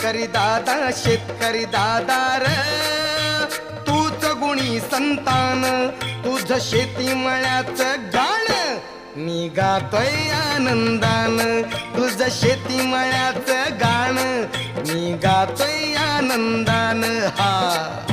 शेतकरी दादा र तूच गुणी संतान, तुझ शेती मळ्याचं गाण मी गातोय आनंदान, तुझ शेती मळ्याचं गाण मी गातोय आनंदान. हा